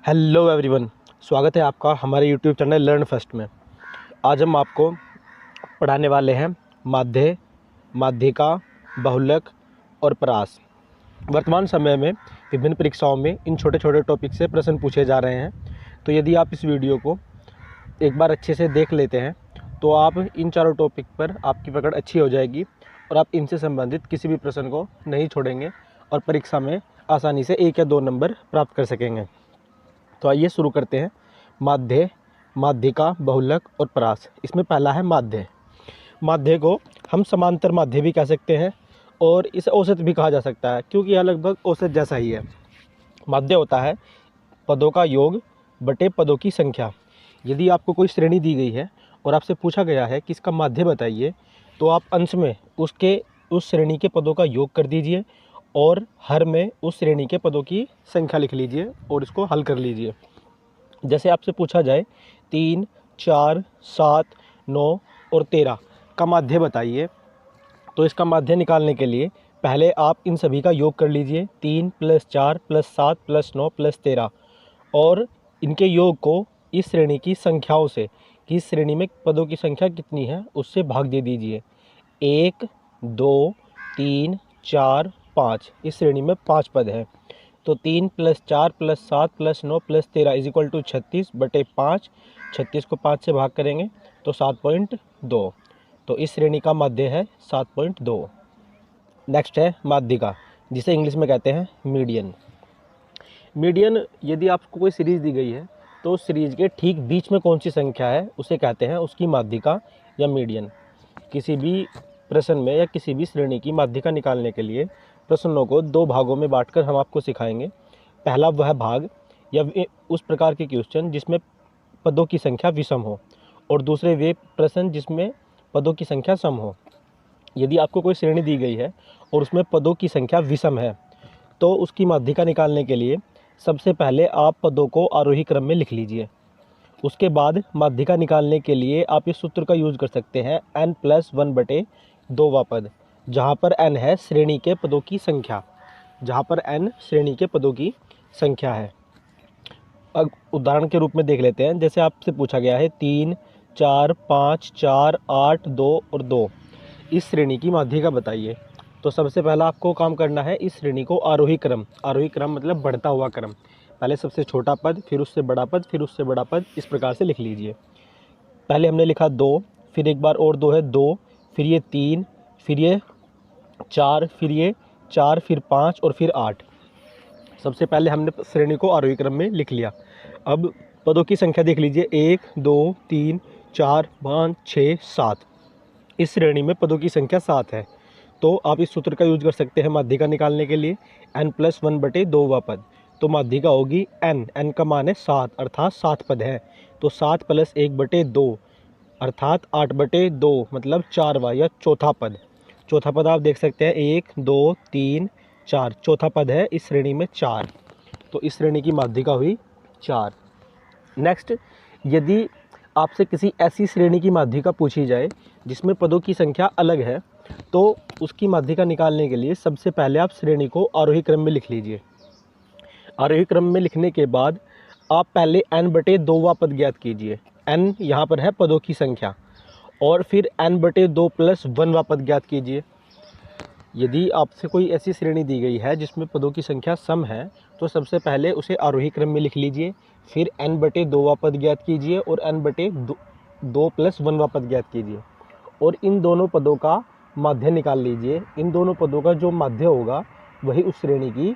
Hello everyone, स्वागत है आपका हमारे यूट्यूब चैनल लर्न फर्स्ट में। आज हम आपको पढ़ाने वाले हैं माध्य, माध्यिका, बहुलक और परास। वर्तमान समय में विभिन्न परीक्षाओं में इन छोटे छोटे टॉपिक से प्रश्न पूछे जा रहे हैं। तो यदि आप इस वीडियो को एक बार अच्छे से देख लेते हैं तो आप इन चारों टॉपिक पर आपकी पकड़ अच्छी हो जाएगी और आप इनसे संबंधित किसी भी प्रश्न को नहीं छोड़ेंगे और परीक्षा में आसानी से 1 या 2 नंबर प्राप्त कर सकेंगे। तो आइए शुरू करते हैं। माध्य, माध्यिका, बहुलक और परास। इसमें पहला है माध्य। माध्य को हम समांतर माध्य भी कह सकते हैं और इसे औसत भी कहा जा सकता है, क्योंकि यह लगभग औसत जैसा ही है। माध्य होता है पदों का योग बटे पदों की संख्या। यदि आपको कोई श्रेणी दी गई है और आपसे पूछा गया है कि इसका माध्य बताइए, तो आप अंश में उस श्रेणी के पदों का योग कर दीजिए और हर में उस श्रेणी के पदों की संख्या लिख लीजिए और इसको हल कर लीजिए। जैसे आपसे पूछा जाए 3, 4, 7, 9 और 13 का माध्य बताइए, तो इसका माध्य निकालने के लिए पहले आप इन सभी का योग कर लीजिए। 3 + 4 + 7 + 9 + 13 और इनके योग को इस श्रेणी की संख्याओं से कि इस श्रेणी में पदों की संख्या कितनी है उससे भाग दे दीजिए। 1, 2, 3, 4, 5। इस श्रेणी में 5 पद हैं, तो 3 + 4 + 7 + 9 + 13 = 36 बटे 5। 36 को 5 से भाग करेंगे तो 7.2। तो इस श्रेणी का माध्य है 7.2। नेक्स्ट है माध्यिका, जिसे इंग्लिश में कहते हैं मीडियन। मीडियन, यदि आपको कोई सीरीज़ दी गई है तो उस सीरीज़ के ठीक बीच में कौन सी संख्या है उसे कहते हैं उसकी माध्यिका या मीडियन। किसी भी प्रश्न में या किसी भी श्रेणी की माध्यिका निकालने के लिए प्रश्नों को 2 भागों में बांटकर हम आपको सिखाएंगे। पहला वह भाग या उस प्रकार के क्वेश्चन जिसमें पदों की संख्या विषम हो, और दूसरे वे प्रश्न जिसमें पदों की संख्या सम हो। यदि आपको कोई श्रेणी दी गई है और उसमें पदों की संख्या विषम है, तो उसकी माध्यिका निकालने के लिए सबसे पहले आप पदों को आरोही क्रम में लिख लीजिए। उसके बाद माध्यिका निकालने के लिए आप इस सूत्र का यूज़ कर सकते हैं n+1 बटे 2वां पद, जहाँ पर n है श्रेणी के पदों की संख्या, जहाँ पर n श्रेणी के पदों की संख्या है। अब उदाहरण के रूप में देख लेते हैं। जैसे आपसे पूछा गया है 3, 4, 5, 4, 8, 2 और 2, इस श्रेणी की माध्यिका बताइए। तो सबसे पहला आपको काम करना है इस श्रेणी को आरोही क्रम मतलब बढ़ता हुआ क्रम। पहले सबसे छोटा पद, फिर उससे बड़ा पद, फिर उससे बड़ा पद, इस प्रकार से लिख लीजिए। पहले हमने लिखा 2, फिर एक बार और 2 है 2, फिर ये 3, फिर ये 4, फिर ये 4, फिर 5 और फिर 8। सबसे पहले हमने श्रेणी को आरोही क्रम में लिख लिया। अब पदों की संख्या देख लीजिए 1, 2, 3, 4, 5, 6, 7। इस श्रेणी में पदों की संख्या 7 है, तो आप इस सूत्र का यूज कर सकते हैं माध्यिका निकालने के लिए। n+1 बटे 2वां पद, तो माध्यिका होगी n का मान है 7, अर्थात 7 पद है। तो 7 + 1 बटे 2 अर्थात 8 बटे 2 मतलब 4वां या चौथा पद। चौथा पद आप देख सकते हैं 1, 2, 3, 4, चौथा पद है इस श्रेणी में 4। तो इस श्रेणी की माध्यिका हुई 4। नेक्स्ट, यदि आपसे किसी ऐसी श्रेणी की माध्यिका पूछी जाए जिसमें पदों की संख्या अलग है, तो उसकी माध्यिका निकालने के लिए सबसे पहले आप श्रेणी को आरोही क्रम में लिख लीजिए। आरोही क्रम में लिखने के बाद आप पहले n/2वां पद ज्ञात कीजिए। n यहाँ पर है पदों की संख्या, और फिर n/2 + 1वां पद ज्ञात कीजिए। यदि आपसे कोई ऐसी श्रेणी दी गई है जिसमें पदों की संख्या सम है, तो सबसे पहले उसे आरोही क्रम में लिख लीजिए, फिर n/2वां पद ज्ञात कीजिए और n/2 + 1वां पद ज्ञात कीजिए, और इन दोनों पदों का माध्य निकाल लीजिए। इन दोनों पदों का जो माध्य होगा वही उस श्रेणी की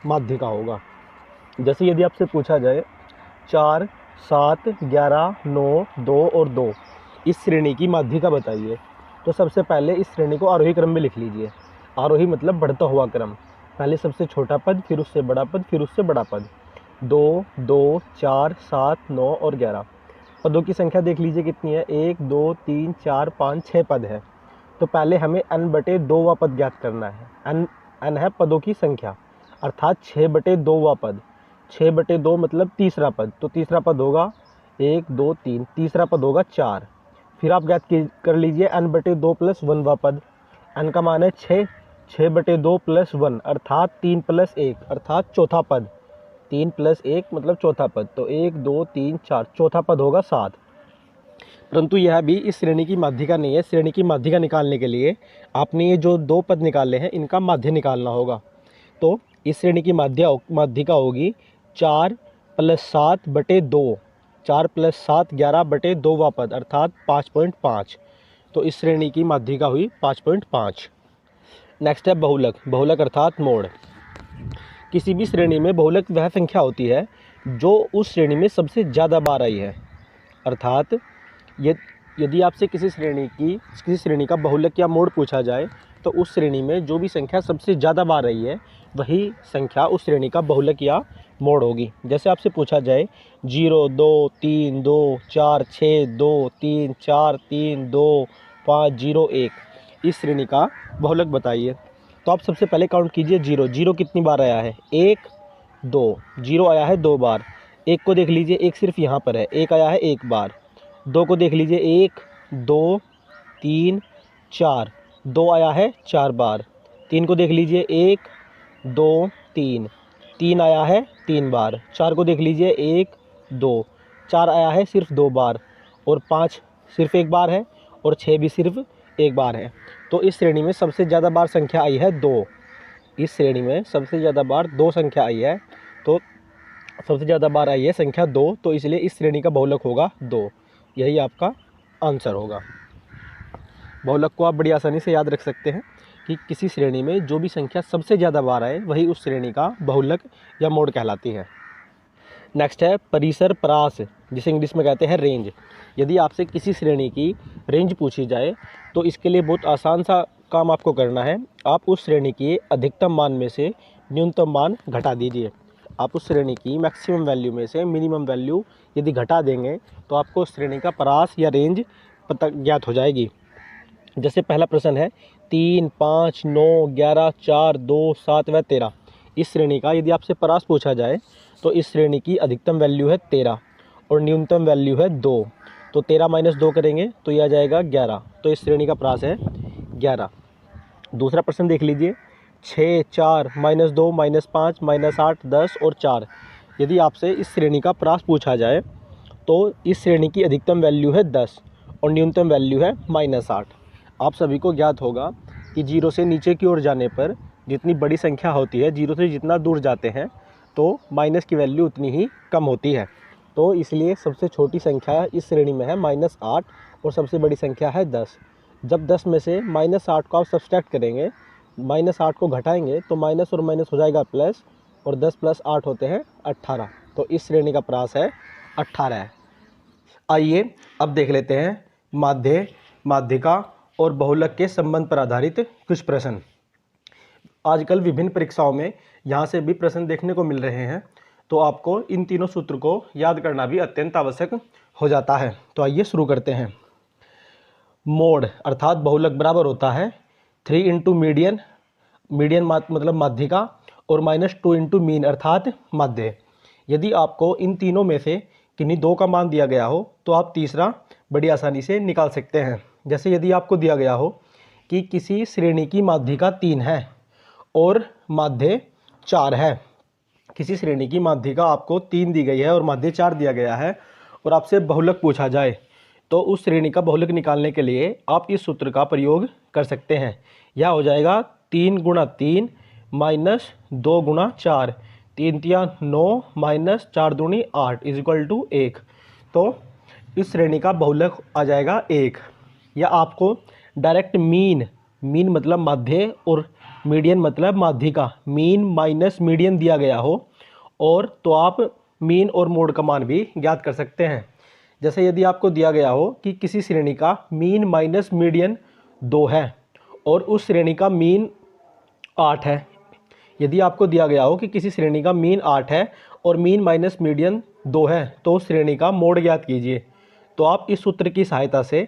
माध्यिका होगा। जैसे यदि आपसे पूछा जाए 4, 7, 11, 9, 2 और 2, इस श्रेणी की माध्यिका बताइए, तो सबसे पहले इस श्रेणी को आरोही क्रम में लिख लीजिए। आरोही मतलब बढ़ता हुआ क्रम। पहले सबसे छोटा पद, फिर उससे बड़ा पद, फिर उससे बड़ा पद। 2, 2, 4, 7, 9 और 11। पदों की संख्या देख लीजिए कितनी है, 1, 2, 3, 4, 5, 6 पद है। तो पहले हमें n/2वां पद ज्ञात करना है। n है पदों की संख्या, अर्थात 6/2वां पद। 6/2 मतलब तीसरा पद, तो तीसरा पद होगा 1, 2, 3, तीसरा पद होगा 4। फिर आप ज्ञात कर लीजिए n/2 + 1वां पद। n का मान है 6, 6/2 + 1 अर्थात 3 + 1 अर्थात चौथा पद। 3 + 1 मतलब चौथा पद, तो 1 2 3 4, चौथा पद होगा 7। परंतु यह भी इस श्रेणी की माध्यिका नहीं है। श्रेणी की माध्यिका निकालने के लिए आपने ये जो 2 पद निकाले हैं इनका माध्य निकालना होगा। तो इस श्रेणी की माध्यिका होगी 4 + 7 बटे 2, 4 + 7 11/2वां पद अर्थात 5.5। तो इस श्रेणी की माध्यिका हुई 5.5। नेक्स्ट है बहुलक। बहुलक अर्थात मोड। किसी भी श्रेणी में बहुलक वह संख्या होती है जो उस श्रेणी में सबसे ज़्यादा बार आई है। अर्थात यदि आपसे किसी श्रेणी का बहुलक या मोड पूछा जाए तो उस श्रेणी में जो भी संख्या सबसे ज़्यादा बार आई है वही संख्या उस श्रेणी का बहुलक या मोड होगी। जैसे आपसे पूछा जाए 0 2 3 2 4 6 2 3 4 3 2 5 0 1, इस श्रेणी का बहुलक बताइए। तो आप सबसे पहले काउंट कीजिए। 0 कितनी बार आया है? 1 2, 0 आया है 2 बार। 1 को देख लीजिए, 1 सिर्फ यहाँ पर है, 1 आया है 1 बार। 2 को देख लीजिए, 1 2 3 4, 2 आया है 4 बार। 3 को देख लीजिए, 1 2 3, 3 आया है 3 बार। 4 को देख लीजिए, 1 2, 4 आया है सिर्फ 2 बार। और 5 सिर्फ 1 बार है और 6 भी सिर्फ 1 बार है। तो इस श्रेणी में सबसे ज़्यादा बार संख्या आई है 2। इस श्रेणी में सबसे ज़्यादा बार 2 संख्या आई है। तो सबसे ज़्यादा बार आई है संख्या 2, तो इसलिए इस श्रेणी का बहुलक होगा 2। यही आपका आंसर होगा। बहुलक को आप बड़ी आसानी से याद रख सकते हैं कि किसी श्रेणी में जो भी संख्या सबसे ज़्यादा बार आए वही उस श्रेणी का बहुलक या मोड कहलाती है। नेक्स्ट है परिसर परास, जिसे इंग्लिश में कहते हैं रेंज। यदि आपसे किसी श्रेणी की रेंज पूछी जाए तो इसके लिए बहुत आसान सा काम आपको करना है। आप उस श्रेणी के अधिकतम मान में से न्यूनतम मान घटा दीजिए। आप उस श्रेणी की मैक्सिमम वैल्यू में से मिनिमम वैल्यू यदि घटा देंगे तो आपको उस श्रेणी का परास या रेंज पता ज्ञात हो जाएगी। जैसे पहला प्रश्न है 3 5 9 11 4 2 7 व 13। इस श्रेणी का यदि आपसे परास पूछा जाए तो इस श्रेणी की अधिकतम वैल्यू है 13 और न्यूनतम वैल्यू है 2। तो 13 - 2 करेंगे तो यह आ जाएगा 11। तो इस श्रेणी का परास है 11। दूसरा प्रश्न देख लीजिए 6 4 -2 -5 -8 10 और 4। यदि आपसे इस श्रेणी का परास पूछा जाए तो इस श्रेणी की अधिकतम वैल्यू है 10 और न्यूनतम वैल्यू है -8। आप सभी को ज्ञात होगा कि 0 से नीचे की ओर जाने पर जितनी बड़ी संख्या होती है, 0 से जितना दूर जाते हैं तो माइनस की वैल्यू उतनी ही कम होती है। तो इसलिए सबसे छोटी संख्या इस श्रेणी में है -8 और सबसे बड़ी संख्या है 10। जब 10 में से -8 को आप सब्सट्रैक्ट करेंगे, -8 को घटाएंगे तो माइनस और माइनस हो जाएगा प्लस, और 10 + 8 होते हैं 18। तो इस श्रेणी का परास है 18 है। आइए अब देख लेते हैं माध्य, माध्यिका और बहुलक के संबंध पर आधारित कुछ प्रश्न। आजकल विभिन्न परीक्षाओं में यहाँ से भी प्रश्न देखने को मिल रहे हैं, तो आपको इन तीनों सूत्र को याद करना भी अत्यंत आवश्यक हो जाता है। तो आइए शुरू करते हैं। मोड अर्थात बहुलक बराबर होता है 3 × मीडियन, मीडियन मतलब माध्यिका, और -2 × मीन अर्थात माध्य। यदि आपको इन तीनों में से किन्हीं 2 का मान दिया गया हो तो आप तीसरा बड़ी आसानी से निकाल सकते हैं। जैसे यदि आपको दिया गया हो कि किसी श्रेणी की माध्यिका 3 है और माध्य 4 है। किसी श्रेणी की माध्यिका आपको 3 दी गई है और माध्य 4 दिया गया है और आपसे बहुलक पूछा जाए तो उस श्रेणी का बहुलक निकालने के लिए आप इस सूत्र का प्रयोग कर सकते हैं। यह हो जाएगा 3 × 3 - 2 × 4, 3 × 9 - 4 दूनी 8 = 1। तो इस श्रेणी का बहुलक आ जाएगा 1। या आपको डायरेक्ट मीन मतलब माध्य और मीडियन मतलब माध्यिका, मीन माइनस मीडियन दिया गया हो और तो आप मीन और मोड का मान भी ज्ञात कर सकते हैं। जैसे यदि आपको दिया गया हो कि किसी श्रेणी का मीन माइनस मीडियन 2 है और उस श्रेणी का मीन 8 है। यदि आपको दिया गया हो कि किसी श्रेणी का मीन 8 है और मीन माइनस मीडियन 2 है तो उस श्रेणी का मोड ज्ञात कीजिए। तो आप इस सूत्र की सहायता से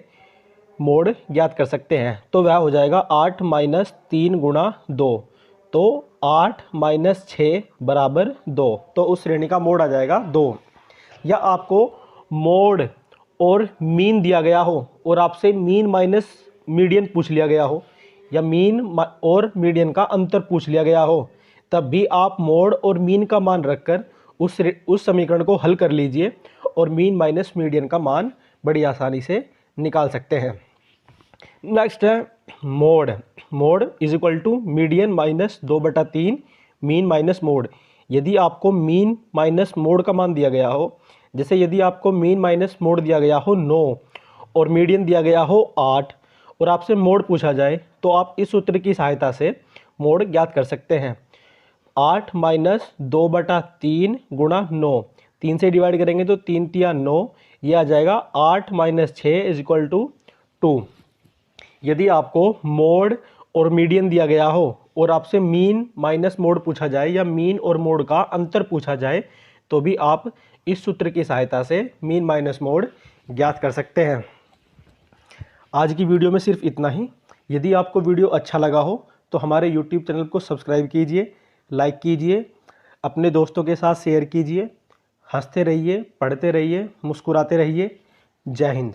मोड ज्ञात कर सकते हैं। तो वह हो जाएगा 8 - 3 × 2, तो 8 - 6 = 2। तो उस श्रेणी का मोड आ जाएगा 2। या आपको मोड और मीन दिया गया हो और आपसे मीन माइनस मीडियन पूछ लिया गया हो या मीन और मीडियन का अंतर पूछ लिया गया हो, तब भी आप मोड और मीन का मान रखकर उस समीकरण को हल कर लीजिए और मीन माइनस मीडियन का मान बड़ी आसानी से निकाल सकते हैं। नेक्स्ट है mode. Mode is equal to median minus 2/3 mean minus mode. यदि आपको मीन माइनस मोड का मान दिया गया हो, जैसे यदि आपको मीन माइनस मोड दिया गया हो 9 और मीडियन दिया गया हो 8 और आपसे मोड पूछा जाए, तो आप इस सूत्र की सहायता से मोड ज्ञात कर सकते हैं। 8 माइनस 2/3 गुणा 9, 3 से डिवाइड करेंगे तो 3 तिया 9, ये आ जाएगा 8 माइनस 6 इज इक्वल टू 2। यदि आपको मोड और मीडियन दिया गया हो और आपसे मीन माइनस मोड पूछा जाए या मीन और मोड का अंतर पूछा जाए, तो भी आप इस सूत्र की सहायता से मीन माइनस मोड ज्ञात कर सकते हैं। आज की वीडियो में सिर्फ इतना ही। यदि आपको वीडियो अच्छा लगा हो तो हमारे YouTube चैनल को सब्सक्राइब कीजिए, लाइक कीजिए, अपने दोस्तों के साथ शेयर कीजिए। हंसते रहिए, पढ़ते रहिए, मुस्कुराते रहिए। जय हिंद।